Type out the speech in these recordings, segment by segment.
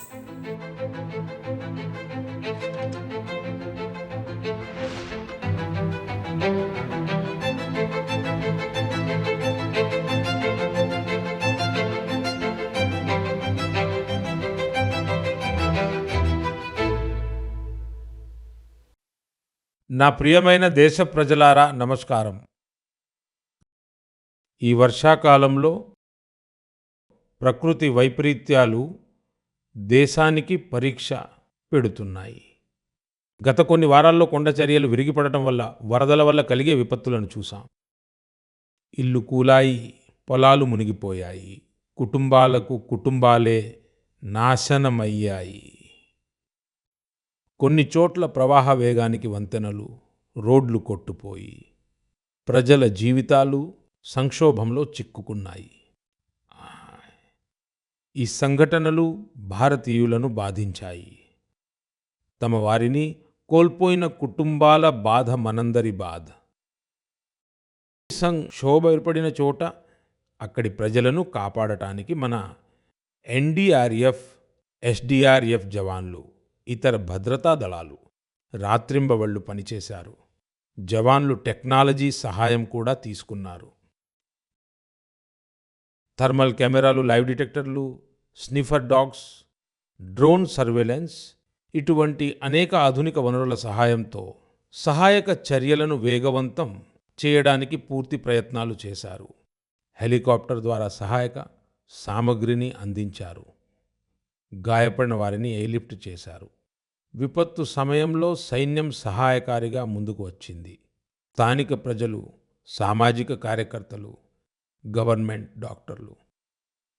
నా ప్రియమైన దేశ ప్రజలారా నమస్కారం. ఈ వర్షాకాలంలో ప్రకృతి వైపరీత్యాలు దేశానికి పరీక్ష పెడుతున్నాయి. గత కొన్ని వారాల్లో కొండ చర్యలు విరిగిపడటం వల్ల వరదల వల్ల కలిగే విపత్తులను చూసాం. ఇల్లు కూలాయి, పొలాలు మునిగిపోయాయి, కుటుంబాలే నాశనమయ్యాయి. కొన్ని చోట్ల ప్రవాహ వేగానికి వంతెనలు, రోడ్లు కొట్టుపోయి ప్రజల జీవితాలు సంక్షోభంలో చిక్కుకున్నాయి. ఈ సంఘటనలు భారతీయులను బాధించాయి. తమ వారిని కోల్పోయిన కుటుంబాల బాధ మనందరి బాధ. సంక్షోభ ఏర్పడిన చోట అక్కడి ప్రజలను కాపాడటానికి మన ఎన్డీఆర్ఎఫ్, ఎస్డీఆర్ఎఫ్ జవాన్లు, ఇతర భద్రతా దళాలు రాత్రింబవళ్లు పనిచేశారు. జవాన్లు టెక్నాలజీ సహాయం కూడా తీసుకున్నారు. థర్మల్ కెమెరాలు, లైవ్ డిటెక్టర్లు, స్నిఫర్ డాగ్స్, డ్రోన్ సర్వేలెన్స్ ఇటువంటి అనేక ఆధునిక వనరుల సహాయంతో సహాయక చర్యలను వేగవంతం చేయడానికి పూర్తి ప్రయత్నాలు చేశారు. హెలికాప్టర్ ద్వారా సహాయక సామగ్రిని అందించారు. గాయపడిన వారిని ఎయిర్లిఫ్ట్ చేశారు. విపత్తు సమయంలో సైన్యం సహాయకారిగా ముందుకు వచ్చింది. స్థానిక ప్రజలు, సామాజిక కార్యకర్తలు, గవర్నమెంట్, డాక్టర్లు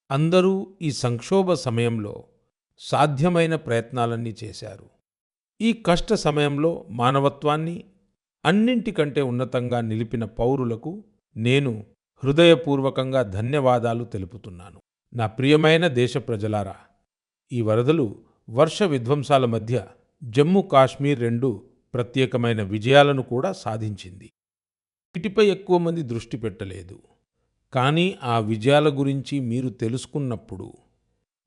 అందరూ ఈ సంక్షోభ సమయంలో సాధ్యమైన ప్రయత్నాలన్నీ చేశారు. ఈ కష్ట సమయంలో మానవత్వాన్ని అన్నింటికంటే ఉన్నతంగా నిలిపిన పౌరులకు నేను హృదయపూర్వకంగా ధన్యవాదాలు తెలుపుతున్నాను. నా ప్రియమైన దేశ ప్రజలారా, ఈ వరదలు, వర్ష విధ్వంసాల మధ్య జమ్మూ కాశ్మీర్ రెండు ప్రత్యేకమైన విజయాలను కూడా సాధించింది. వీటిపై ఎక్కువ మంది దృష్టి పెట్టలేదు. కానీ ఆ విజయాల గురించి మీరు తెలుసుకున్నప్పుడు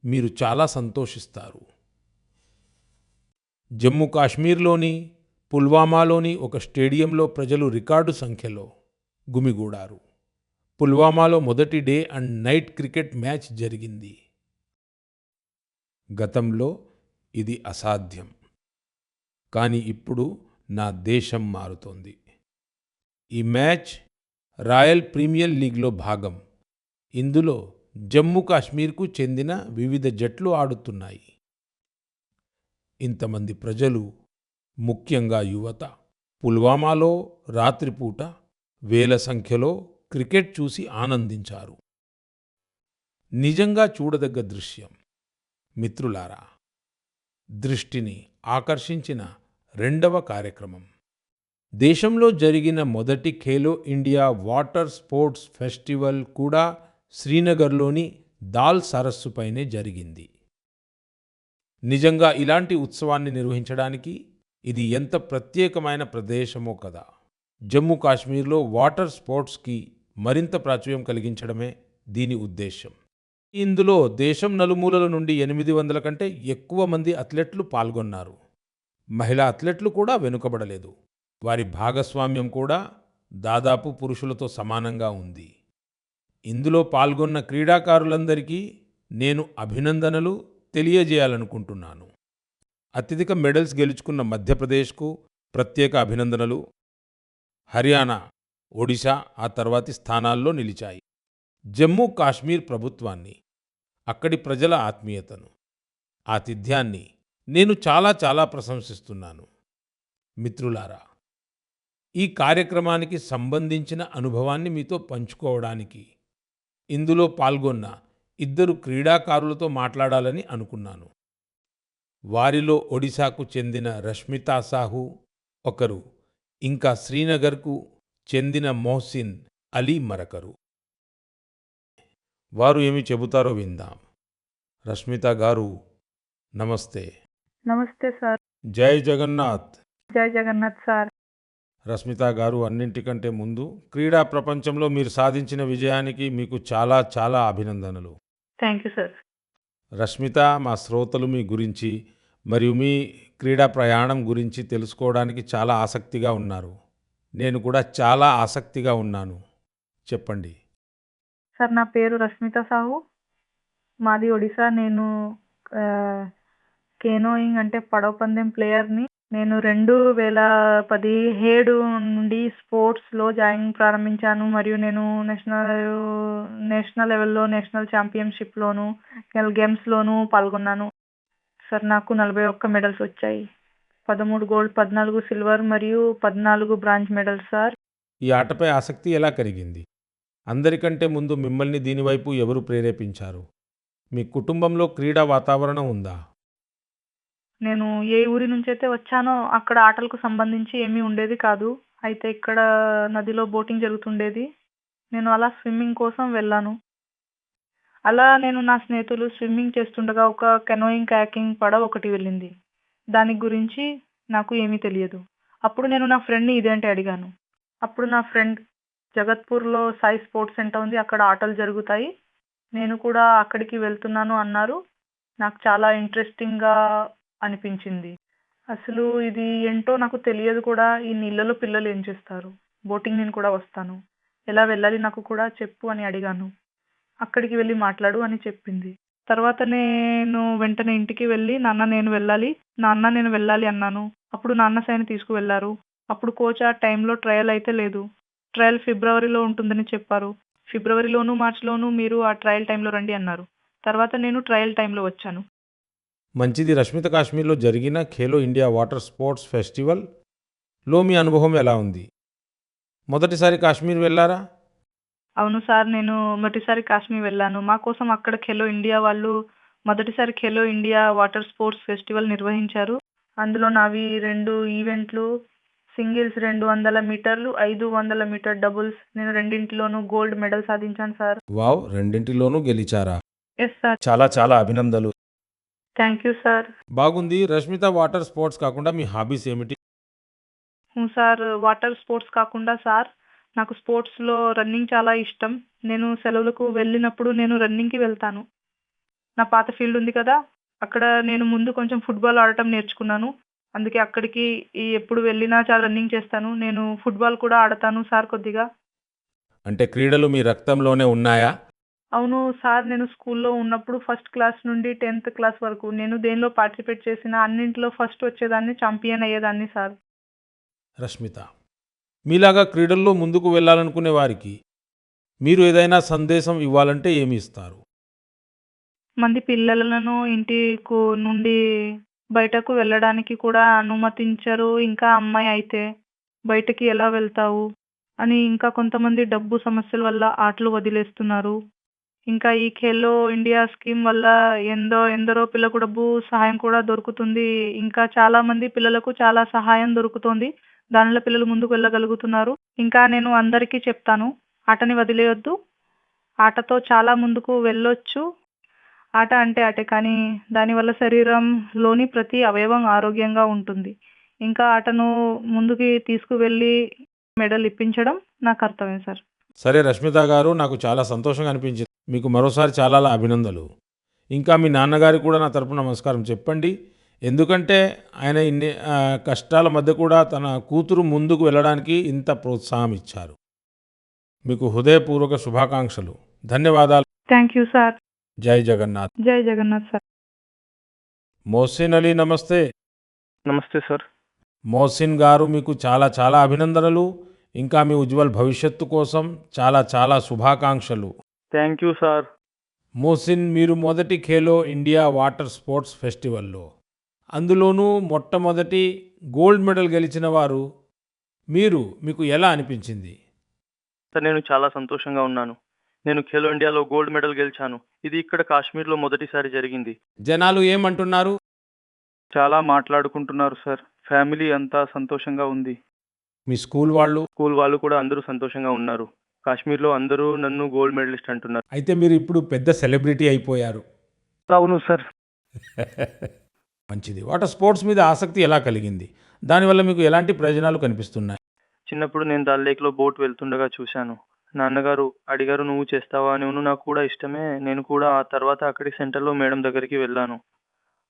మీరు చాలా సంతోషిస్తారు. జమ్మూ కాశ్మీర్లోని పుల్వామాలోని ఒక స్టేడియంలో ప్రజలు రికార్డు సంఖ్యలో గుమిగూడారు. పుల్వామాలో మొదటి day and night cricket match జరిగింది. గతంలో ఇది అసాధ్యం. కానీ ఇప్పుడు నా దేశం మారుతోంది. ఈ మ్యాచ్ రాయల్ ప్రీమియర్ లీగ్లో భాగం. ఇందులో జమ్మూ కాశ్మీర్కు చెందిన వివిధ జట్లు ఆడుతున్నాయి. ఇంతమంది ప్రజలు, ముఖ్యంగా యువత, పుల్వామాలో రాత్రిపూట వేల సంఖ్యలో క్రికెట్ చూసి ఆనందించారు. నిజంగా చూడదగ్గ దృశ్యం. మిత్రులారా, దృష్టిని ఆకర్షించిన రెండవ కార్యక్రమం దేశంలో జరిగిన మొదటి Khelo India water sports festival కూడా శ్రీనగర్లోని దాల్ సరస్సుపైనే జరిగింది. నిజంగా ఇలాంటి ఉత్సవాన్ని నిర్వహించడానికి ఇది ఎంత ప్రత్యేకమైన ప్రదేశమో కదా. జమ్మూ కాశ్మీర్లో వాటర్ స్పోర్ట్స్కి మరింత ప్రాచుర్యం కలిగించడమే దీని ఉద్దేశం. ఇందులో దేశం నలుమూలల నుండి 800 కంటే ఎక్కువ మంది అథ్లెట్లు పాల్గొన్నారు. మహిళా అథ్లెట్లు కూడా వెనుకబడలేదు. వారి భాగస్వామ్యం కూడా దాదాపు పురుషులతో సమానంగా ఉంది. ఇందులో పాల్గొన్న క్రీడాకారులందరికీ నేను అభినందనలు తెలియజేయాలనుకుంటున్నాను. అత్యధిక మెడల్స్ గెలుచుకున్న మధ్యప్రదేశ్కు ప్రత్యేక అభినందనలు. హర్యానా, ఒడిశా ఆ తర్వాతి స్థానాల్లో నిలిచాయి. జమ్మూ కాశ్మీర్ ప్రభుత్వాన్ని, అక్కడి ప్రజల ఆత్మీయతను, ఆతిథ్యాన్ని నేను చాలా ప్రశంసిస్తున్నాను. మిత్రులారా, ఈ కార్యక్రమానికి సంబంధించిన అనుభవాన్ని మీతో పంచుకోవడానికి ఇందులో పాల్గొన్న 2 క్రీడాకారులతో మాట్లాడాలని అనుకున్నాను. వారిలో ఒడిశాకు చెందిన రష్మితా సాహు ఒకరు, ఇంకా శ్రీనగర్కు చెందిన మొహసిన్ అలీ మరొకరు. వారు ఏమి చెబుతారో విందాం. రష్మితా గారు, నమస్తే. నమస్తే సార్. జై జగన్నాథ్. జై జగన్నాథ్ సార్. రష్మితా గారు, అన్నింటికంటే ముందు క్రీడా ప్రపంచంలో మీరు సాధించిన విజయానికి మీకు చాలా అభినందనలు. Thank you sir. రష్మిత, మా శ్రోతలు మీ గురించి మరియు మీ క్రీడా ప్రయాణం గురించి తెలుసుకోవడానికి చాలా ఆసక్తిగా ఉన్నారు. నేను కూడా చాలా ఆసక్తిగా ఉన్నాను. చెప్పండి. సార్ నా పేరు రష్మిత సాహు. మాది ఒడిశా. నేను కేనోయింగ్ అంటే పడవ పందెం ప్లేయర్ని. నేను 2017 నుండి స్పోర్ట్స్లో జాయినింగ్ ప్రారంభించాను మరియు నేను నేషనల్ లెవెల్లో నేషనల్ ఛాంపియన్షిప్లోను గేమ్స్లోనూ పాల్గొన్నాను. సార్ నాకు 41 మెడల్స్ వచ్చాయి. 13 గోల్డ్, 14 సిల్వర్ మరియు 14 బ్రాంజ్ మెడల్స్ సార్. ఈ ఆటపై ఆసక్తి ఎలా కలిగింది? అందరికంటే ముందు మిమ్మల్ని దీనివైపు ఎవరు ప్రేరేపించారు? మీ కుటుంబంలో క్రీడా వాతావరణం ఉందా? నేను ఏ ఊరి నుంచైతే వచ్చానో అక్కడ ఆటలకు సంబంధించి ఏమీ ఉండేది కాదు. అయితే ఇక్కడ నదిలో బోటింగ్ జరుగుతుండేది. నేను అలా స్విమ్మింగ్ కోసం వెళ్ళాను. అలా నేను నా స్నేహితులు స్విమ్మింగ్ చేస్తుండగా ఒక కెనోయింగ్ కయాకింగ్ పడవ ఒకటి వెళ్ళింది. దాని గురించి నాకు ఏమీ తెలియదు. అప్పుడు నేను నా ఫ్రెండ్ని ఇదేంటి అడిగాను. అప్పుడు నా ఫ్రెండ్ జగత్పూర్లో సాయి స్పోర్ట్స్ సెంటర్ ఉంది, అక్కడ ఆటలు జరుగుతాయి, నేను కూడా అక్కడికి వెళ్తున్నాను అన్నారు. నాకు చాలా ఇంట్రెస్టింగ్గా అనిపించింది. అసలు ఇది ఏంటో నాకు తెలియదు కూడా. ఈ నీళ్ళలో పిల్లలు ఏం చేస్తారు? బోటింగ్ నేను కూడా వస్తాను, ఎలా వెళ్ళాలి నాకు కూడా చెప్పు అని అడిగాను. అక్కడికి వెళ్ళి మాట్లాడు అని చెప్పింది. తర్వాత నేను వెంటనే ఇంటికి వెళ్ళి నాన్న నేను వెళ్ళాలి అన్నాను. అప్పుడు నాన్న సైన్ తీసుకువెళ్ళారు. అప్పుడు కోచ్ ఆ టైంలో ట్రయల్ అయితే లేదు, ట్రయల్ ఫిబ్రవరిలో ఉంటుందని చెప్పారు. ఫిబ్రవరిలోను మార్చిలోను మీరు ఆ ట్రయల్ టైంలో రండి అన్నారు. తర్వాత నేను ట్రయల్ టైంలో వచ్చాను. మంచిది. రష్మిత, కాశ్మీర్లో జరిగిన ఖేలో ఇండియా వాటర్ స్పోర్ట్స్ ఫెస్టివల్లో మీ అనుభవం ఎలా ఉంది? మొదటిసారి కాశ్మీర్ వెళ్ళారా? అవును సార్, నేను మొదటిసారి కాశ్మీర్ వెళ్ళాను. మా కోసం అక్కడ ఖేలో ఇండియా వాళ్ళు మొదటిసారి Khelo India water sports festival నిర్వహించారు. అందులో నావి 2 ఈవెంట్లు, సింగిల్స్ 200 మీటర్లు, 500 మీటర్ డబుల్స్. నేను రెండింటిలోనూ గోల్డ్ మెడల్ సాధించాను సార్. వావ్, రెండింటిలోనూ గెలిచారా? Yes sir. చాలా చాలా అభినందనలు. Thank you sir. బాగుంది. రష్మిత, వాటర్ స్పోర్ట్స్ కాకుండా మీ హాబీస్ ఏమిటి? సార్ వాటర్ స్పోర్ట్స్ కాకుండా సార్ నాకు స్పోర్ట్స్లో రన్నింగ్ చాలా ఇష్టం. నేను సెలవులకు వెళ్ళినప్పుడు నేను రన్నింగ్కి వెళ్తాను. నా పాత ఫీల్డ్ ఉంది కదా, అక్కడ నేను ముందు కొంచెం ఫుట్బాల్ ఆడటం నేర్చుకున్నాను. అందుకే అక్కడికి ఎప్పుడు వెళ్ళినా చాలా రన్నింగ్ చేస్తాను. నేను ఫుట్బాల్ కూడా ఆడతాను సార్ కొద్దిగా. అంటే క్రీడలు మీ రక్తంలోనే ఉన్నాయా? అవును సార్, నేను స్కూల్లో ఉన్నప్పుడు ఫస్ట్ క్లాస్ నుండి 10th క్లాస్ వరకు నేను దేనిలో పార్టిసిపేట్ చేసినా అన్నింటిలో ఫస్ట్ వచ్చేదాన్ని, ఛాంపియన్ అయ్యేదాన్ని సార్. రష్మిత, మీలాగా క్రీడల్లో ముందుకు వెళ్ళాలనుకునే వారికి మీరు ఏదైనా సందేశం ఇవ్వాలంటే ఏమి ఇస్తారు? మంది పిల్లలను ఇంటి నుండి బయటకు వెళ్ళడానికి కూడా అనుమతించరు. ఇంకా అమ్మాయి అయితే బయటకి ఎలా వెళ్తావు అని. ఇంకా కొంతమంది డబ్బు సమస్యల వల్ల ఆటలు వదిలేస్తున్నారు. ఇంకా ఈ ఖేలో ఇండియా స్కీమ్ వల్ల ఎందరో పిల్లకు డబ్బు సహాయం కూడా దొరుకుతుంది. ఇంకా చాలా మంది పిల్లలకు చాలా సహాయం దొరుకుతుంది. దానిలో పిల్లలు ముందుకు వెళ్ళగలుగుతున్నారు. ఇంకా నేను అందరికీ చెప్తాను, ఆటని వదిలేయొద్దు. ఆటతో చాలా ముందుకు వెళ్ళొచ్చు. ఆట అంటే ఆటే, కానీ దానివల్ల శరీరంలోని ప్రతి అవయవం ఆరోగ్యంగా ఉంటుంది. ఇంకా ఆటను ముందుకి తీసుకువెళ్ళి మెడల్ ఇప్పించడం నా కర్తవ్యం సార్. సరే రష్మిత గారు, నాకు చాలా సంతోషంగా అనిపించింది. మీకు మరోసారి చాలా అభినందనలు. ఇంకా మీ నాన్నగారికి కూడా నా తరపున నమస్కారం చెప్పండి. ఎందుకంటే ఆయన ఇన్ని కష్టాల మధ్య కూడా తన కూతురు ముందుకు వెళ్ళడానికి ఇంత ప్రోత్సాహం ఇచ్చారు. మీకు హృదయపూర్వక శుభాకాంక్షలు. ధన్యవాదాలు. Thank you sir. జై జగన్నాథ్. జై జగన్నాథ్ సార్. మోహసిన్ అలీ, నమస్తే. నమస్తే సార్. మోహసిన్ గారు, మీకు చాలా చాలా అభినందనలు. ఇంకా మీ ఉజ్వల్ భవిష్యత్తు కోసం చాలా చాలా శుభాకాంక్షలు. Thank you sir. మోహసిన్, మీరు మొదటి ఖేలో ఇండియా వాటర్ స్పోర్ట్స్ ఫెస్టివల్లో అందులోనూ మొట్టమొదటి గోల్డ్ మెడల్ గెలిచిన వారు మీకు ఎలా అనిపించింది? సార్, నేను చాలా సంతోషంగా ఉన్నాను. నేను ఖేలో ఇండియాలో గోల్డ్ మెడల్ గెలిచాను. ఇది ఇక్కడ కాశ్మీర్లో మొదటిసారి జరిగింది. జనాలు ఏమంటున్నారు? చాలా మాట్లాడుకుంటున్నారు సార్. ఫ్యామిలీ అంతా సంతోషంగా ఉంది. మీ స్కూల్ వాళ్ళు కూడా అందరూ సంతోషంగా ఉన్నారు. కాశ్మీర్లో అందరూ నన్ను గోల్డ్ మెడలిస్ట్ అంటున్నారు. అయితే మీరు ఇప్పుడు పెద్ద సెలబ్రిటీ అయిపోయారు. అవును సార్. మంచిది. వాటర్ స్పోర్ట్స్ మీద ఆసక్తి ఎలా కలిగింది? దానివల్ల మీకు ఎలాంటి ప్రయోజనాలు కనిపిస్తున్నాయి? చిన్నప్పుడు నేను దాల్ లేక్లో బోట్ వెళ్తుండగా చూశాను. నాన్నగారు అడిగారు, నువ్వు చేస్తావా అని. నాకు కూడా ఇష్టమే. నేను కూడా ఆ తర్వాత అక్కడి సెంటర్లో మేడం దగ్గరికి వెళ్ళాను.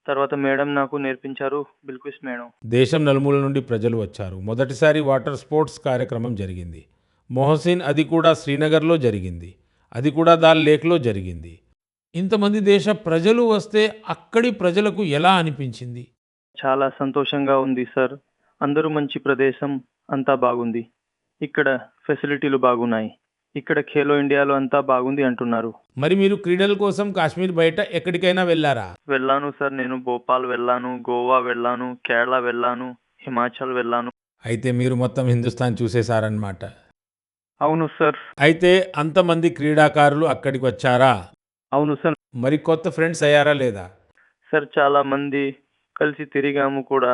తర్వాత మేడం నాకు నేర్పించారు, బిల్క్విస్ట్ మేడం. దేశం నలుమూల నుండి ప్రజలు వచ్చారు. మొదటిసారి వాటర్ స్పోర్ట్స్ కార్యక్రమం జరిగింది. మొహసిన్ అది కూడా శ్రీనగర్లో జరిగింది. అది కూడా దాల్ లేక్లో జరిగింది. ఇంతమంది దేశ ప్రజలు వస్తే అక్కడి ప్రజలకు ఎలా అనిపించింది? చాలా సంతోషంగా ఉంది సార్. అందరూ మంచి ప్రదేశం, అంతా బాగుంది. ఇక్కడ ఫెసిలిటీలు బాగున్నాయి. ఇక్కడ ఖేలో ఇండియాలో అంతా బాగుంది అంటున్నారు. మరి మీరు క్రీడల కోసం కాశ్మీర్ బయట ఎక్కడికైనా వెళ్ళారా? వెళ్ళాను సార్. నేను భోపాల్ వెళ్ళాను, గోవా వెళ్ళాను, కేరళ వెళ్ళాను, హిమాచల్ వెళ్ళాను. అయితే మీరు మొత్తం హిందుస్థాన్ చూసేశారన్నమాట. అవును సార్. అయితే అంతమంది క్రీడాకారులు అక్కడికి వచ్చారా? అవును సార్. మరి కొత్త ఫ్రెండ్స్ అయ్యారా లేదా? సార్ చాలా మంది కలిసి తిరిగాము కూడా.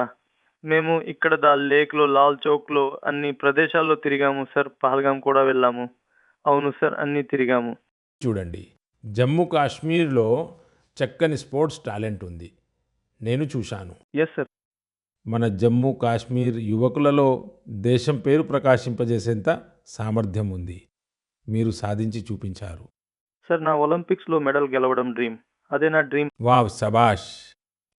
మేము ఇక్కడ దాల్ లేక్లో, లాల్ చౌక్లో అన్ని ప్రదేశాల్లో తిరిగాము సార్. పహల్గాం కూడా వెళ్ళాము. అవును సార్, అన్నీ తిరిగాము. చూడండి, జమ్మూ కాశ్మీర్లో చక్కని స్పోర్ట్స్ టాలెంట్ ఉంది. నేను చూశాను. Yes sir. మన జమ్మూ కాశ్మీర్ యువకులలో దేశం పేరు ప్రకాశింపజేసేంత సామర్థ్యం ఉంది. మీరు సాధించి చూపించారు. సార్, నా ఒలింపిక్స్లో మెడల్ గెలవడం డ్రీమ్. అదే నా డ్రీమ్. వావ్, శబాష్.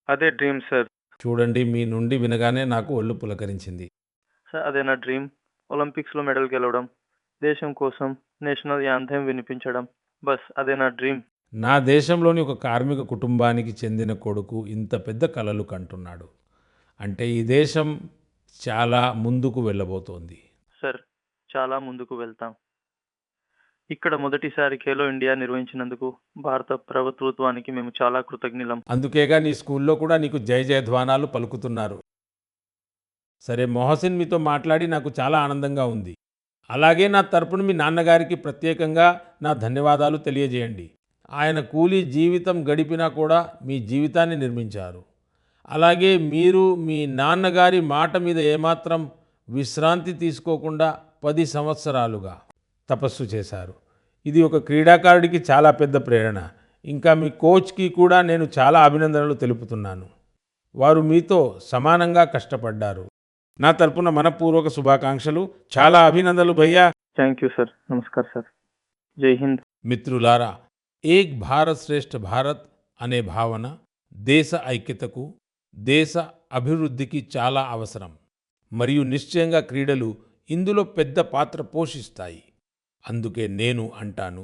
అదే డ్రీమ్ సార్. చూడండి, మీ నుండి వినగానే నాకు ఒళ్ళు పులకరించింది. సార్, అదే నా డ్రీమ్. ఒలింపిక్స్లో మెడల్ గెలవడం, దేశం కోసం నేషనల్ యాంథెమ్ వినిపించడం, బస్ అదే నా డ్రీమ్. నా దేశంలోని ఒక కార్మిక కుటుంబానికి చెందిన కొడుకు ఇంత పెద్ద కలలు కంటున్నాడు అంటే ఈ దేశం చాలా ముందుకు వెళ్ళబోతోంది. సార్, చాలా ముందుకు వెళ్తాం. ఇక్కడ మొదటిసారి ఖేలో ఇండియా నిర్వహించినందుకు భారత ప్రభుత్వానికి మేము చాలా కృతజ్ఞులం. అందుకేగా నీ స్కూల్లో కూడా నీకు జయ జయధ్వానాలు పలుకుతున్నారు. సరే, మొహసిన్, మీతో మాట్లాడి నాకు చాలా ఆనందంగా ఉంది. అలాగే నా తరపున మీ నాన్నగారికి ప్రత్యేకంగా నా ధన్యవాదాలు తెలియజేయండి. ఆయన కూలీ జీవితం గడిపినా కూడా మీ జీవితాన్ని నిర్మించారు. అలాగే మీరు మీ నాన్నగారి మాట మీద ఏమాత్రం విశ్రాంతి తీసుకోకుండా 10 సంవత్సరాలుగా తపస్సు చేశారు. ఇది ఒక క్రీడాకారుడికి చాలా పెద్ద ప్రేరణ. ఇంకా మీ కోచ్కి కూడా నేను చాలా అభినందనలు తెలుపుతున్నాను. వారు మీతో సమానంగా కష్టపడ్డారు. నా తరపున మనపూర్వక శుభాకాంక్షలు. చాలా అభినందనలు భయ్యా. Thank you sir. Namaskar sir. జై హింద్. మిత్రులారా, ఏక్ భారత్ శ్రేష్ఠ భారత్ అనే భావన దేశ ఐక్యతకు, దేశ అభివృద్ధికి చాలా అవసరం. మరియు నిశ్చయంగా క్రీడలు ఇందులో పెద్ద పాత్ర పోషిస్తాయి. అందుకే నేను అంటాను,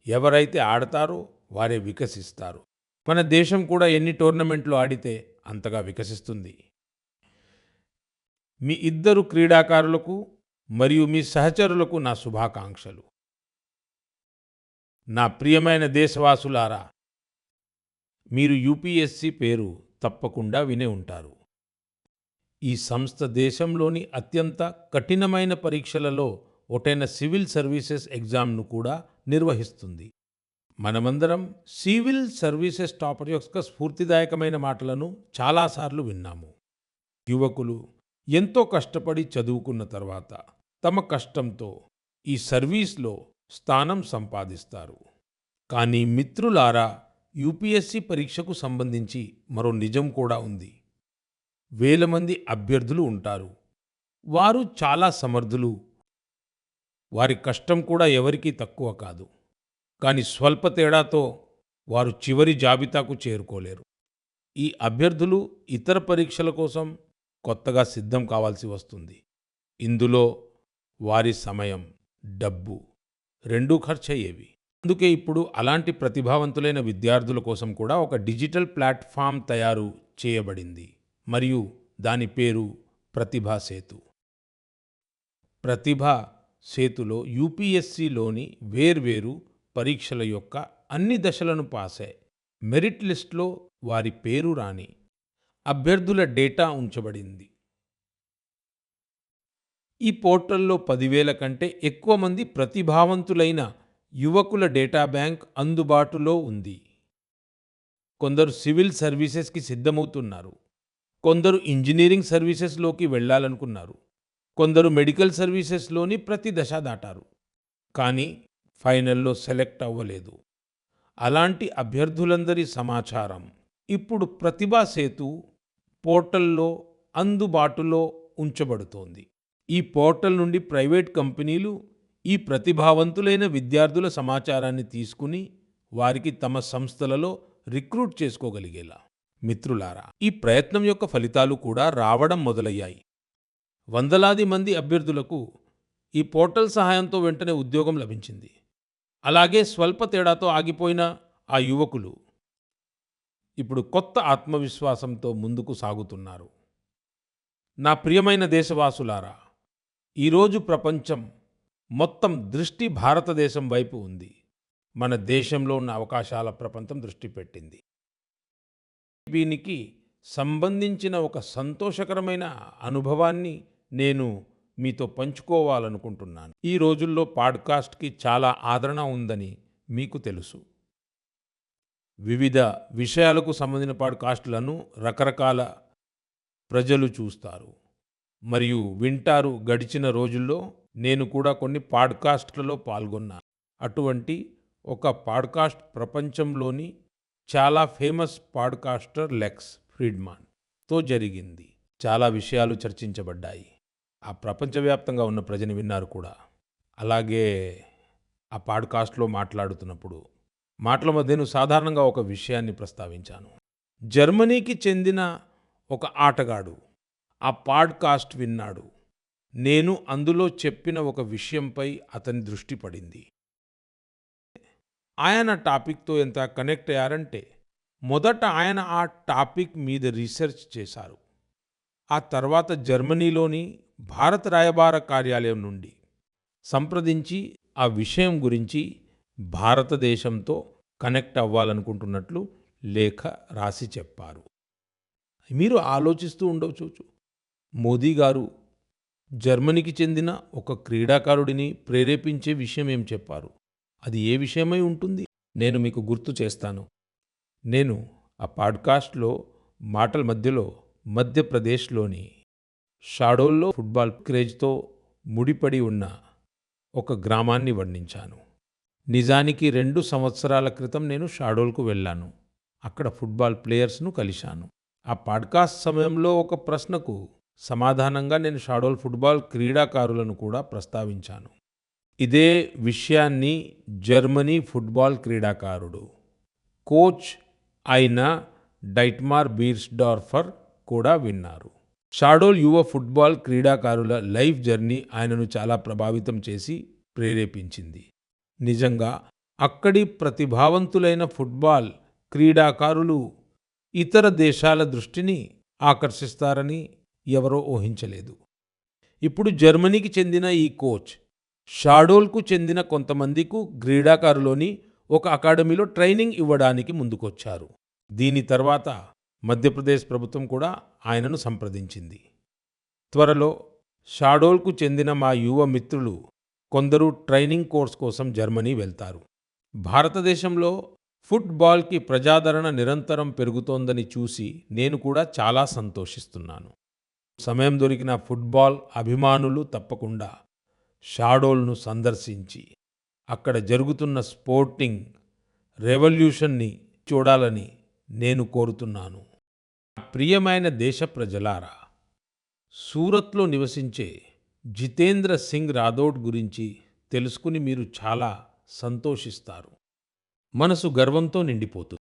ఎవరైతే ఆడతారో వారే వికసిస్తారు. మన దేశం కూడా ఎన్ని టోర్నమెంట్లు ఆడితే అంతగా వికసిస్తుంది. మీ ఇద్దరు క్రీడాకారులకు మరియు మీ సహచరులకు నా శుభాకాంక్షలు. నా ప్రియమైన దేశవాసులారా, మీరు యూపీఎస్సీ పేరు తప్పకుండా వినే ఉంటారు. ఈ సంస్థ దేశంలోని అత్యంత కఠినమైన పరీక్షలలో ఒకటైన సివిల్ సర్వీసెస్ ఎగ్జామ్ను కూడా నిర్వహిస్తుంది. మనమందరం సివిల్ సర్వీసెస్ టాపర్ యొక్క స్ఫూర్తిదాయకమైన మాటలను చాలాసార్లు విన్నాము. యువకులు ఎంతో కష్టపడి చదువుకున్న తర్వాత తమ కష్టంతో ఈ సర్వీస్లో స్థానం సంపాదిస్తారు. కానీ మిత్రులారా, యూపీఎస్సీ పరీక్షకు సంబంధించి మరో నిజం కూడా ఉంది. వేల మంది అభ్యర్థులు ఉంటారు. వారు చాలా సమర్థులు. వారి కష్టం కూడా ఎవరికీ తక్కువ కాదు. కానీ స్వల్ప తేడాతో వారు చివరి జాబితాకు చేరుకోలేరు. ఈ అభ్యర్థులు ఇతర పరీక్షల కోసం కొత్తగా సిద్ధం కావాల్సి వస్తుంది. ఇందులో వారి సమయం, డబ్బు రెండూ ఖర్చయ్యేవి. అందుకే ఇప్పుడు అలాంటి ప్రతిభావంతులైన విద్యార్థుల కోసం కూడా ఒక డిజిటల్ ప్లాట్ఫామ్ తయారు చేయబడింది. మరియు దాని పేరు ప్రతిభా సేతు. ప్రతిభా సేతులో యూపీఎస్సీలోని వేర్వేరు పరీక్షల యొక్క అన్ని దశలను పాసే మెరిట్ లిస్ట్లో వారి పేరు రాని అభ్యర్థుల డేటా ఉంచబడింది. ఈ పోర్టల్లో 10,000 కంటే ఎక్కువ మంది ప్రతిభావంతులైన యువకుల డేటా బ్యాంక్ అందుబాటులో ఉంది. కొందరు సివిల్ సర్వీసెస్కి సిద్ధమవుతున్నారు. కొందరు ఇంజనీరింగ్ సర్వీసెస్లోకి వెళ్ళాలనుకున్నారు. కొందరు మెడికల్ సర్వీసెస్లోని ప్రతి దశ దాటారు. కానీ ఫైనల్లో సెలెక్ట్ అవ్వలేదు. అలాంటి అభ్యర్థులందరి సమాచారం ఇప్పుడు ప్రతిభా సేతు పోర్టల్లో అందుబాటులో ఉంచబడుతోంది. ఈ పోర్టల్ నుండి ప్రైవేట్ కంపెనీలు ఈ ప్రతిభావంతులైన విద్యార్థుల సమాచారాన్ని తీసుకుని వారికి తమ సంస్థలలో రిక్రూట్ చేసుకోగలిగేలా. మిత్రులారా, ఈ ప్రయత్నం యొక్క ఫలితాలు కూడా రావడం మొదలయ్యాయి. వందలాది మంది అభ్యర్థులకు ఈ పోర్టల్ సహాయంతో వెంటనే ఉద్యోగం లభించింది. అలాగే స్వల్ప తేడాతో ఆగిపోయిన ఆ యువకులు ఇప్పుడు కొత్త ఆత్మవిశ్వాసంతో ముందుకు సాగుతున్నారు. నా ప్రియమైన దేశవాసులారా, ఈరోజు ప్రపంచం మొత్తం దృష్టి భారతదేశం వైపు ఉంది. మన దేశంలో ఉన్న అవకాశాల ప్రపంచం దృష్టి పెట్టింది. దీనికి సంబంధించిన ఒక సంతోషకరమైన అనుభవాన్ని నేను మీతో పంచుకోవాలనుకుంటున్నాను. ఈ రోజుల్లో పాడ్కాస్ట్కి చాలా ఆదరణ ఉందని మీకు తెలుసు. వివిధ విషయాలకు సంబంధించిన పాడ్కాస్ట్లను రకరకాల ప్రజలు చూస్తారు మరియు వింటారు. గడిచిన రోజుల్లో నేను కూడా కొన్ని పాడ్కాస్ట్లలో పాల్గొన్నాను. అటువంటి ఒక పాడ్కాస్ట్ ప్రపంచంలోని చాలా ఫేమస్ పాడ్కాస్టర్ లెక్స్ ఫ్రీడ్మాన్తో జరిగింది. చాలా విషయాలు చర్చించబడ్డాయి. ఆ ప్రపంచవ్యాప్తంగా ఉన్న ప్రజని విన్నారు కూడా. అలాగే ఆ పాడ్కాస్ట్లో మాట్లాడుతున్నప్పుడు మాటల మధ్య నేను సాధారణంగా ఒక విషయాన్ని ప్రస్తావించాను. జర్మనీకి చెందిన ఒక ఆటగాడు ఆ పాడ్కాస్ట్ విన్నాడు. నేను అందులో చెప్పిన ఒక విషయంపై అతని దృష్టి పడింది. ఆయన టాపిక్తో ఎంత కనెక్ట్ అయ్యారంటే, మొదట ఆయన ఆ టాపిక్ మీద రీసెర్చ్ చేశారు. ఆ తర్వాత జర్మనీలోని భారత రాయబార కార్యాలయం నుండి సంప్రదించి ఆ విషయం గురించి భారతదేశంతో కనెక్ట్ అవ్వాలనుకుంటున్నట్లు లేఖ రాసి చెప్పారు. మీరు ఆలోచిస్తూ ఉండవచ్చు, మోదీ గారు జర్మనీకి చెందిన ఒక క్రీడాకారుడిని ప్రేరేపించే విషయం ఏం చెప్పారు? అది ఏ విషయమై ఉంటుంది? నేను మీకు గుర్తు చేస్తాను. నేను ఆ పాడ్కాస్ట్లో మాటల మధ్యలో మధ్యప్రదేశ్లోని షాడోల్లో ఫుట్బాల్ క్రేజ్తో ముడిపడి ఉన్న ఒక గ్రామాన్ని వర్ణించాను. నిజానికి 2 సంవత్సరాల క్రితం నేను షాడోల్కు వెళ్ళాను. అక్కడ ఫుట్బాల్ ప్లేయర్స్ను కలిశాను. ఆ పాడ్కాస్ట్ సమయంలో ఒక ప్రశ్నకు సమాధానంగా నేను షాడోల్ ఫుట్బాల్ క్రీడాకారులను కూడా ప్రస్తావించాను. ఇదే విషయాన్ని జర్మనీ ఫుట్బాల్ క్రీడాకారుడు, కోచ్ అయిన డైట్మార్ బీర్స్డార్ఫర్ కూడా విన్నారు. షాడోల్ యువ ఫుట్బాల్ క్రీడాకారుల లైఫ్ జర్నీ ఆయనను చాలా ప్రభావితం చేసి ప్రేరేపించింది. నిజంగా అక్కడి ప్రతిభావంతులైన ఫుట్బాల్ క్రీడాకారులు ఇతర దేశాల దృష్టిని ఆకర్షిస్తారని ఎవరో ఊహించలేదు. ఇప్పుడు జర్మనీకి చెందిన ఈ కోచ్ షాడోల్కు చెందిన కొంతమందికి క్రీడాకారులోని ఒక అకాడమీలో ట్రైనింగ్ ఇవ్వడానికి ముందుకొచ్చారు. దీని తర్వాత మధ్యప్రదేశ్ ప్రభుత్వం కూడా ఆయనను సంప్రదించింది. త్వరలో షాడోల్కు చెందిన మా యువ మిత్రులు కొందరు ట్రైనింగ్ కోర్స్ కోసం జర్మనీ వెళ్తారు. భారతదేశంలో ఫుట్బాల్కి ప్రజాదరణ నిరంతరం పెరుగుతోందని చూసి నేను కూడా చాలా సంతోషిస్తున్నాను. సమయం దొరికిన ఫుట్బాల్ అభిమానులు తప్పకుండా షాడోల్ను సందర్శించి అక్కడ జరుగుతున్న స్పోర్టింగ్ రెవల్యూషన్ని చూడాలని నేను కోరుతున్నాను. ప్రియమైన దేశ ప్రజలారా, సూరత్లో నివసించే జితేంద్ర సింగ్ రాథోడ్ గురించి తెలుసుకుని మీరు చాలా సంతోషిస్తారు. మనసు గర్వంతో నిండిపోతుంది.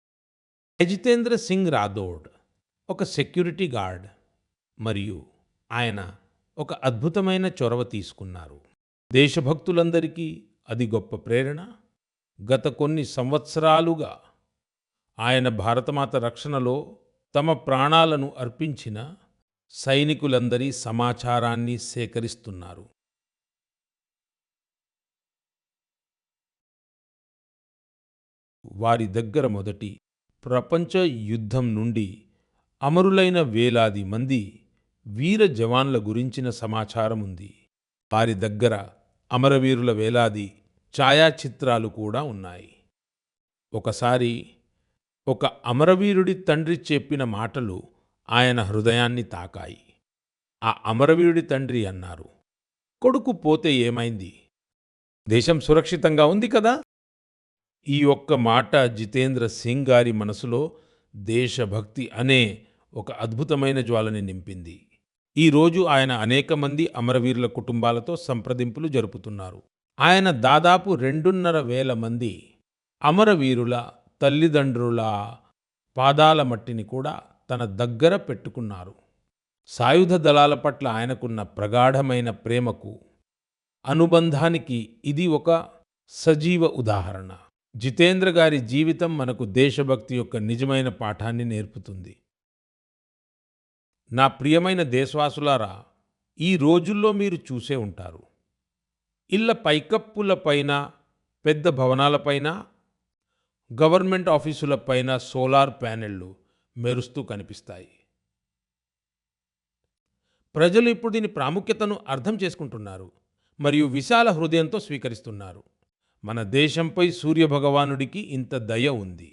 జితేంద్ర సింగ్ రాథోడ్ ఒక సెక్యూరిటీ గార్డ్ మరియు ఆయన ఒక అద్భుతమైన చొరవ తీసుకున్నారు. దేశభక్తులందరికీ అది గొప్ప ప్రేరణ. గత కొన్ని సంవత్సరాలుగా ఆయన భారతమాత రక్షణలో తమ ప్రాణాలను అర్పించిన సైనికులందరి సమాచారాన్ని సేకరిస్తున్నారు. వారి దగ్గర మొదటి ప్రపంచ యుద్ధం నుండి అమరులైన వేలాది మంది వీర జవాన్ల గురించిన సమాచారం ఉంది. వారి దగ్గర అమరవీరుల వేలాది ఛాయాచిత్రాలు కూడా ఉన్నాయి. ఒకసారి ఒక అమరవీరుడి తండ్రి చెప్పిన మాటలు ఆయన హృదయాన్ని తాకాయి. ఆ అమరవీరుడి తండ్రి అన్నారు, కొడుకు పోతే ఏమైంది, దేశం సురక్షితంగా ఉంది కదా. ఈ ఒక్క మాట జితేంద్ర సింగ్ గారి మనసులో దేశభక్తి అనే ఒక అద్భుతమైన జ్వాలని నింపింది. ఈరోజు ఆయన అనేక మంది అమరవీరుల కుటుంబాలతో సంప్రదింపులు జరుపుతున్నారు. ఆయన దాదాపు 2,500 మంది అమరవీరుల తల్లిదండ్రుల పాదాల మట్టిని కూడా తన దగ్గర పెట్టుకున్నారు. సాయుధ దళాల పట్ల ఆయనకున్న ప్రగాఢమైన ప్రేమకు, అనుబంధానికి ఇది ఒక సజీవ ఉదాహరణ. జితేంద్ర గారి జీవితం మనకు దేశభక్తి యొక్క నిజమైన పాఠాన్ని నేర్పుతుంది. నా ప్రియమైన దేశవాసులారా, ఈ రోజుల్లో మీరు చూసే ఉంటారు, ఇళ్ల పైకప్పులపైన, పెద్ద భవనాలపైన, గవర్నమెంట్ ఆఫీసులపైన సోలార్ ప్యానెళ్లు మెరుస్తూ కనిపిస్తాయి. ప్రజలు ఇప్పుడు దీని ప్రాముఖ్యతను అర్థం చేసుకుంటున్నారు మరియు విశాల హృదయంతో స్వీకరిస్తున్నారు. మన దేశంపై సూర్యభగవానుడికి ఇంత దయ ఉంది.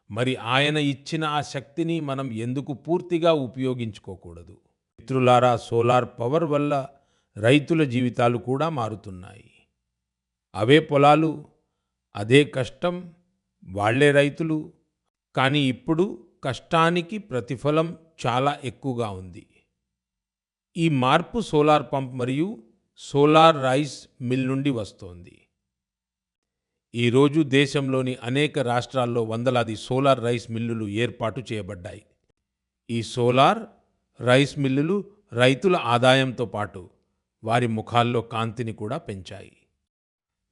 మరి ఆయన ఇచ్చిన ఆ శక్తిని మనం ఎందుకు పూర్తిగా ఉపయోగించుకోకూడదు? మిత్రులారా, సోలార్ పవర్ వల్ల రైతుల జీవితాలు కూడా మారుతున్నాయి. అవే పొలాలు, అదే కష్టం, వాళ్లే రైతులు. కానీ ఇప్పుడు కష్టానికి ప్రతిఫలం చాలా ఎక్కువగా ఉంది. ఈ మార్పు సోలార్ పంప్ మరియు సోలార్ రైస్ మిల్ నుండి వస్తోంది. ఈరోజు దేశంలోని అనేక రాష్ట్రాల్లో వందలాది సోలార్ రైస్ మిల్లులు ఏర్పాటు చేయబడ్డాయి. ఈ సోలార్ రైస్ మిల్లులు రైతుల ఆదాయంతో పాటు వారి ముఖాల్లో కాంతిని కూడా పెంచాయి.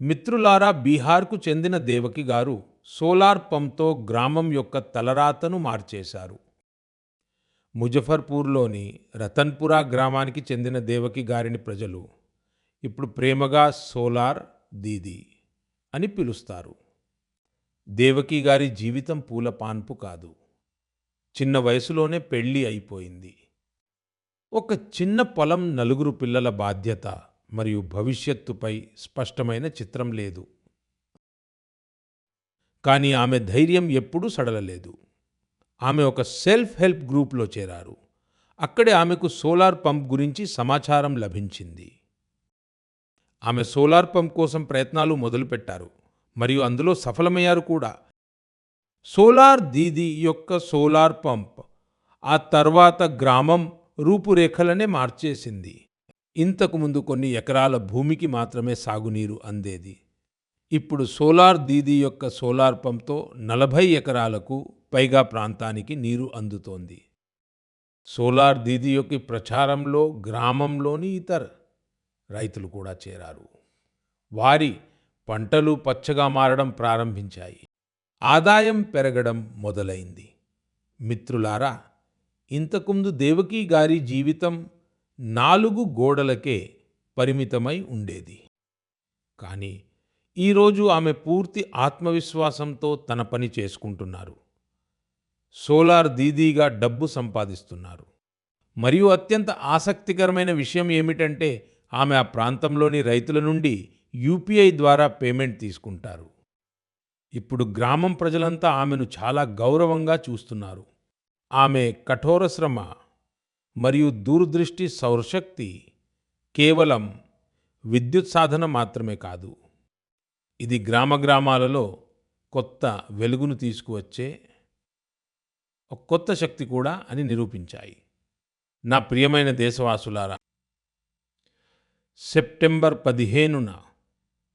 మిత్రులారా, బీహార్కు చెందిన దేవకి గారు సోలార్ పంప్తో గ్రామం యొక్క తలరాతను మార్చేశారు. ముజఫర్పూర్లోని రతన్పురా గ్రామానికి చెందిన దేవకి గారిని ప్రజలు ఇప్పుడు ప్రేమగా సోలార్ దీదీ అని పిలుస్తారు. దేవకి గారి జీవితం పూల పాన్పు కాదు. చిన్న వయసులోనే పెళ్లి అయిపోయింది. ఒక చిన్న పొలం, 4 పిల్లల బాధ్యత మరియు భవిష్యత్తుపై స్పష్టమైన చిత్రం లేదు. కానీ ఆమె ధైర్యం ఎప్పుడూ సడలలేదు. ఆమె ఒక సెల్ఫ్ హెల్ప్ గ్రూప్లో చేరారు. అక్కడే ఆమెకు సోలార్ పంప్ గురించి సమాచారం లభించింది. ఆమె సోలార్ పంప్ కోసం ప్రయత్నాలు మొదలుపెట్టారు మరియు అందులో సఫలమయ్యారు కూడా. సోలార్ దీదీ యొక్క సోలార్ పంప్ ఆ తర్వాత గ్రామం రూపురేఖలనే మార్చేసింది. ఇంతకుముందు కొన్ని ఎకరాల భూమికి మాత్రమే సాగునీరు అందేది. ఇప్పుడు సోలార్ దీదీ యొక్క సోలార్ పంప్తో 40 ఎకరాలకు పైగా ప్రాంతానికి నీరు అందుతోంది. సోలార్ దీదీ యొక్క ప్రచారంలో గ్రామంలోని ఇతర రైతులు కూడా చేరారు. వారి పంటలు పచ్చగా మారడం ప్రారంభించాయి. ఆదాయం పెరగడం మొదలైంది. మిత్రులారా, ఇంతకుముందు దేవకి గారి జీవితం 4 గోడలకే పరిమితమై ఉండేది. కానీ ఈరోజు ఆమె పూర్తి ఆత్మవిశ్వాసంతో తన పని చేసుకుంటున్నారు. సోలార్ దీదీగా డబ్బు సంపాదిస్తున్నారు. మరియు అత్యంత ఆసక్తికరమైన విషయం ఏమిటంటే, ఆమె ఆ ప్రాంతంలోని రైతుల నుండి యూపీఐ ద్వారా పేమెంట్ తీసుకుంటారు. ఇప్పుడు గ్రామం ప్రజలంతా ఆమెను చాలా గౌరవంగా చూస్తున్నారు. ఆమె కఠోర శ్రమ మరియు దూరదృష్టి సౌరశక్తి కేవలం విద్యుత్ సాధన మాత్రమే కాదు, ఇది గ్రామాలలో కొత్త వెలుగును తీసుకువచ్చే ఒక కొత్త శక్తి కూడా అని నిరూపించాయి. నా ప్రియమైన దేశవాసులారా, సెప్టెంబర్ 15న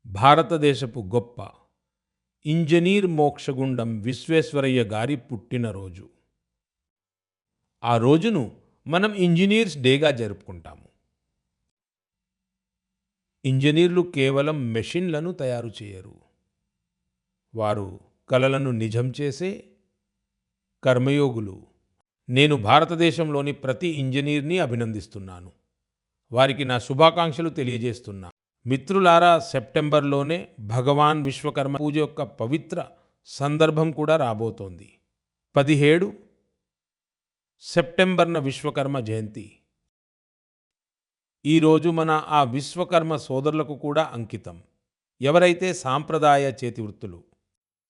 భారతదేశపు గొప్ప ఇంజనీర్ మోక్షగుండం విశ్వేశ్వరయ్య గారి పుట్టినరోజు. ఆ రోజును మనం ఇంజనీర్స్ డేగా జరుపుకుంటాము. ఇంజనీర్లు కేవలం మెషిన్లను తయారు చేయరు. వారు కలలను నిజం చేసే కర్మయోగులు. నేను భారతదేశంలోని ప్రతి ఇంజనీర్ని అభినందిస్తున్నాను. వారికి నా శుభాకాంక్షలు తెలియజేస్తున్నా. మిత్రులారా, సెప్టెంబర్లోనే భగవాన్ విశ్వకర్మ పూజ యొక్క పవిత్ర సందర్భం కూడా రాబోతోంది. 17 సెప్టెంబర్న విశ్వకర్మ జయంతి. ఈరోజు మన ఆ విశ్వకర్మ సోదరులకు కూడా అంకితం. ఎవరైతే సాంప్రదాయ చేతివృత్తులు,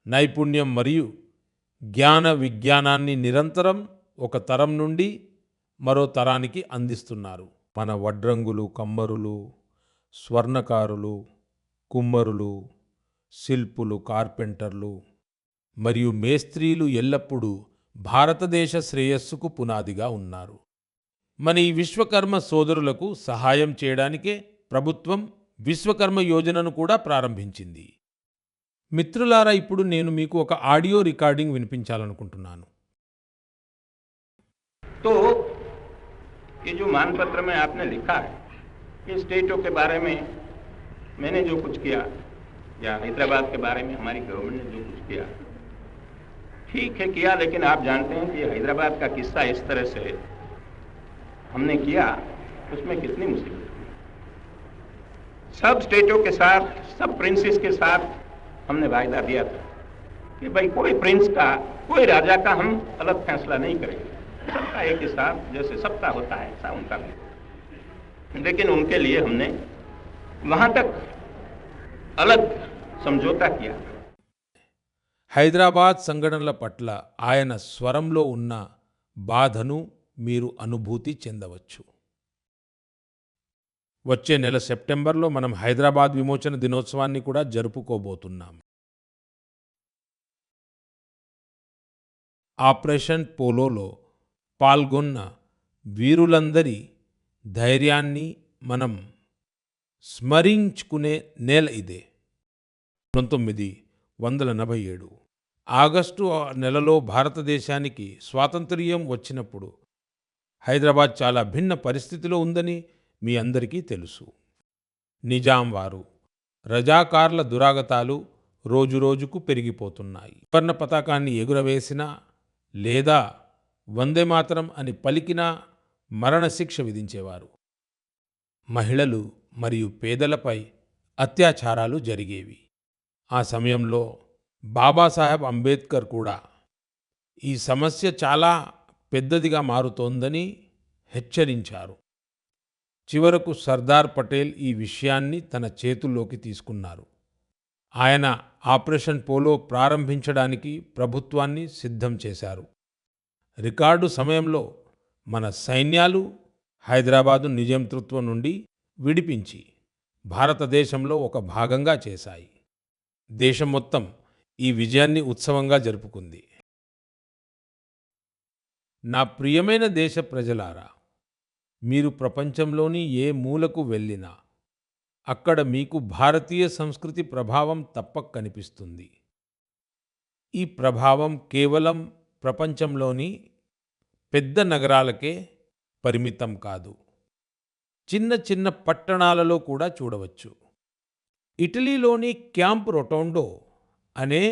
నైపుణ్యం మరియు జ్ఞాన విజ్ఞానాన్ని నిరంతరం ఒక తరం నుండి మరో తరానికి అందిస్తున్నారు. మన వడ్రంగులు, కమ్మరులు, స్వర్ణకారులు, కుమ్మరులు, శిల్పులు, కార్పెంటర్లు మరియు మేస్త్రీలు ఎల్లప్పుడూ భారతదేశ శ్రేయస్సుకు పునాదిగా ఉన్నారు. మన ఈ విశ్వకర్మ సోదరులకు సహాయం చేయడానికే ప్రభుత్వం విశ్వకర్మ యోజనను కూడా ప్రారంభించింది. మిత్రులారా, ఇప్పుడు నేను మీకు ఒక ఆడియో రికార్డింగ్ వినిపించాలనుకుంటున్నాను. तो ये जो मानपत्र में आपने लिखा है, ये स्टेटों के बारे में मैंने जो कुछ किया या हैदराबाद के बारे में हमारी गवर्नमेंट ने जो कुछ किया, ठीक है किया, लेकिन आप जानते हैं कि ये हैदराबाद का किस्सा इस तरह से हमने किया, उसमें कितनी मुसीबत हुई। सब स्टेटों के साथ, सब प्रिंसेस के साथ हमने वायदा दिया था कि भाई कोई प्रिंस का, कोई राजा का हम अलग फैसला नहीं करेंगे, सबका एक हिसाब, जैसे सबका होता है ऐसा उनका भी। लेकिन उनके लिए हमने वहां तक अलग समझौता किया। హైదరాబాద్ సంఘటనల పట్ల ఆయన స్వరంలో ఉన్న బాధను మీరు అనుభూతి చెందవచ్చు. వచ్చే నెల సెప్టెంబర్లో మనం హైదరాబాద్ విమోచన దినోత్సవాన్ని కూడా జరుపుకోబోతున్నాం. ఆపరేషన్ పోలోలో పాల్గొన్న వీరులందరి ధైర్యాన్ని మనం స్మరించుకునే నెల ఇదే. 1947 ఆగస్టు నెలలో భారతదేశానికి స్వాతంత్ర్యం వచ్చినప్పుడు హైదరాబాద్ చాలా భిన్న పరిస్థితిలో ఉందని మీ అందరికీ తెలుసు. నిజాం వారు, రజాకార్ల దురాగతాలు రోజురోజుకు పెరిగిపోతున్నాయి. వర్ణ పతాకాన్ని ఎగురవేసినా లేదా వందే మాతరం అని పలికినా మరణశిక్ష విధించేవారు. మహిళలు మరియు పేదలపై అత్యాచారాలు జరిగేవి. ఆ సమయంలో బాబాసాహెబ్ అంబేద్కర్ కూడా ఈ సమస్య చాలా పెద్దదిగా మారుతోందని హెచ్చరించారు. చివరకు సర్దార్ పటేల్ ఈ విషయాన్ని తన చేతుల్లోకి తీసుకున్నారు. ఆయన ఆపరేషన్ పోలో ప్రారంభించడానికి ప్రభుత్వాన్ని సిద్ధం చేశారు. రికార్డు సమయంలో మన సైన్యాలు హైదరాబాదు నిజాంతృత్వం నుండి విడిపించి భారతదేశంలో ఒక భాగంగా చేశాయి. దేశం మొత్తం ఈ విజయాన్ని ఉత్సవంగా జరుపుకుంది. నా ప్రియమైన దేశ ప్రజలారా, మీరు ప్రపంచంలోని ఏ మూలకు వెళ్ళినా అక్కడ మీకు భారతీయ సంస్కృతి ప్రభావం తప్పక కనిపిస్తుంది. ఈ ప్రభావం కేవలం ప్రపంచంలోని పెద్ద నగరాలకే పరిమితం కాదు, చిన్న చిన్న పట్టణాలలో కూడా చూడవచ్చు. ఇటలీలోని క్యాంప్ రొటోండో అనే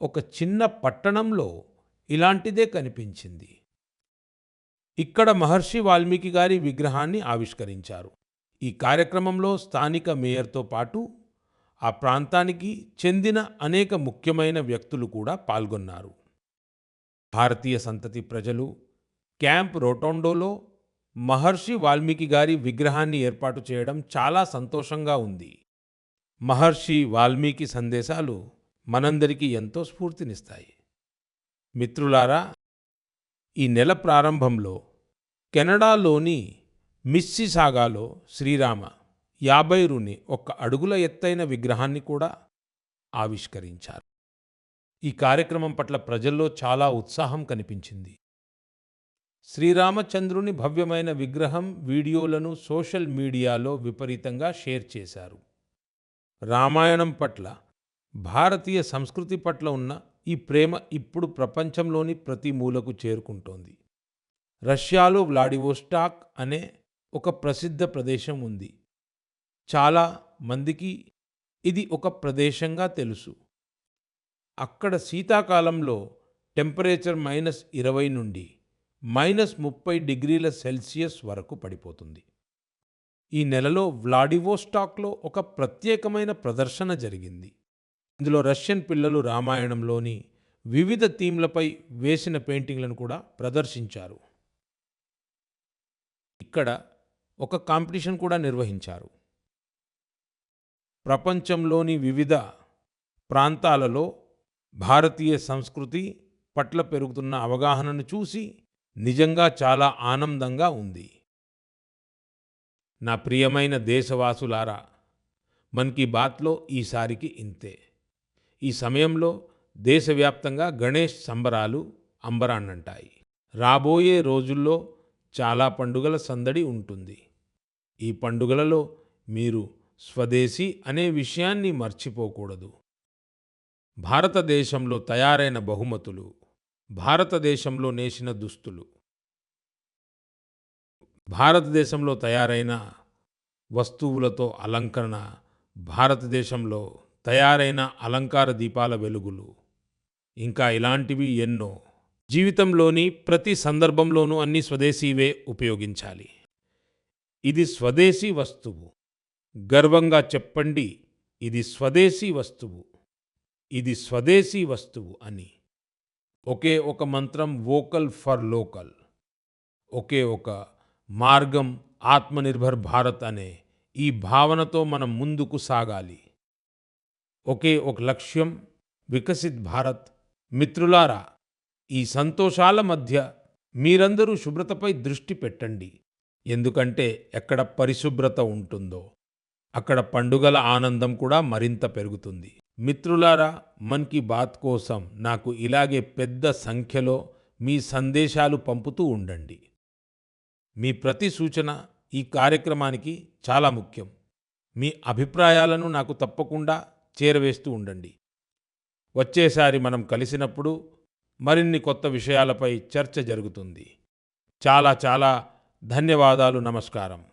ఒక చిన్న పట్టణంలో ఇలాంటిదే కనిపించింది. ఇక్కడ మహర్షి వాల్మీకి గారి విగ్రహాన్ని ఆవిష్కరించారు. ఈ కార్యక్రమంలో స్థానిక మేయర్తో పాటు ఆ ప్రాంతానికి చెందిన అనేక ముఖ్యమైన వ్యక్తులు కూడా పాల్గొన్నారు. భారతీయ సంతతి ప్రజలు క్యాంప్ రొటోండోలో మహర్షి వాల్మీకి గారి విగ్రహాన్ని ఏర్పాటు చేయడం చాలా సంతోషంగా ఉంది. మహర్షి వాల్మీకి సందేశాలు మనందరికీ ఎంతో స్ఫూర్తినిస్తాయి. మిత్రులారా, ఈ నెల ప్రారంభంలో కెనడాలోని మిస్సిసాగాలో శ్రీరామ 51 అడుగుల ఎత్తైన విగ్రహాన్ని కూడా ఆవిష్కరించారు. ఈ కార్యక్రమం పట్ల ప్రజల్లో చాలా ఉత్సాహం కనిపించింది. శ్రీరామచంద్రుని భవ్యమైన విగ్రహం వీడియోలను సోషల్ మీడియాలో విపరీతంగా షేర్ చేశారు. రామాయణం పట్ల, భారతీయ సంస్కృతి పట్ల ఉన్న ఈ ప్రేమ ఇప్పుడు ప్రపంచంలోని ప్రతి మూలకు చేరుకుంటోంది. రష్యాలో వ్లాడివోస్టాక్ అనే ఒక ప్రసిద్ధ ప్రదేశం ఉంది. చాలా మందికి ఇది ఒక ప్రదేశంగా తెలుసు. అక్కడ శీతాకాలంలో టెంపరేచర్ -20 నుండి -30 డిగ్రీల సెల్సియస్ వరకు పడిపోతుంది. ఈ నెలలో వ్లాడివోస్టాక్లో ఒక ప్రత్యేకమైన ప్రదర్శన జరిగింది. ఇందులో రష్యన్ పిల్లలు రామాయణంలోని వివిధ థీమ్లపై వేసిన పెయింటింగ్లను కూడా ప్రదర్శించారు. ఇక్కడ ఒక కాంపిటీషన్ కూడా నిర్వహించారు. ప్రపంచంలోని వివిధ ప్రాంతాలలో భారతీయ సంస్కృతి పట్ల పెరుగుతున్న అవగాహనను చూసి నిజంగా చాలా ఆనందంగా ఉంది. నా ప్రియమైన దేశవాసులారా, మన్ కీ బాత్లో ఈసారికి ఇంతే. ఈ సమయంలో దేశవ్యాప్తంగా గణేష్ సంబరాలు అంబరాన్నంటాయి. రాబోయే రోజుల్లో చాలా పండుగల సందడి ఉంటుంది. ఈ పండుగలలో మీరు స్వదేశీ అనే విషయాన్ని మర్చిపోకూడదు. భారతదేశంలో తయారైన బహుమతులు, భారతదేశంలో నేసిన దుస్తులు, భారతదేశంలో తయారైన వస్తువులతో అలంకరణ, భారతదేశంలో తయారైన అలంకార దీపాల వెలుగులు, ఇంకా ఇలాంటివి ఎన్నో. జీవితంలోని ప్రతి సందర్భంలోనూ అన్ని స్వదేశీవే ఉపయోగించాలి. ఇది స్వదేశీ వస్తువు. గర్వంగా చెప్పండి, ఇది స్వదేశీ వస్తువు, ఇది స్వదేశీ వస్తువు అని. ఒకే ఒక మంత్రం వోకల్ ఫర్ లోకల్, ఒకే ఒక మార్గం ఆత్మనిర్భర్ భారత్ అనే ఈ భావనతో మనం ముందుకు సాగాలి. ఒకే ఒక లక్ష్యం వికసిత్ భారత్. మిత్రులారా, ఈ సంతోషాల మధ్య మీరందరూ శుభ్రతపై దృష్టి పెట్టండి. ఎందుకంటే ఎక్కడ పరిశుభ్రత ఉంటుందో అక్కడ పండుగల ఆనందం కూడా మరింత పెరుగుతుంది. మిత్రులారా, మన్ కీ బాత్ కోసం నాకు ఇలాగే పెద్ద సంఖ్యలో మీ సందేశాలు పంపుతూ ఉండండి. మీ ప్రతి సూచన ఈ కార్యక్రమానికి చాలా ముఖ్యం. మీ అభిప్రాయాలను నాకు తప్పకుండా చేరవేస్తూ ఉండండి. వచ్చేసారి మనం కలిసినప్పుడు మరిన్ని కొత్త విషయాలపై చర్చ జరుగుతుంది. చాలా చాలా ధన్యవాదాలు. నమస్కారం.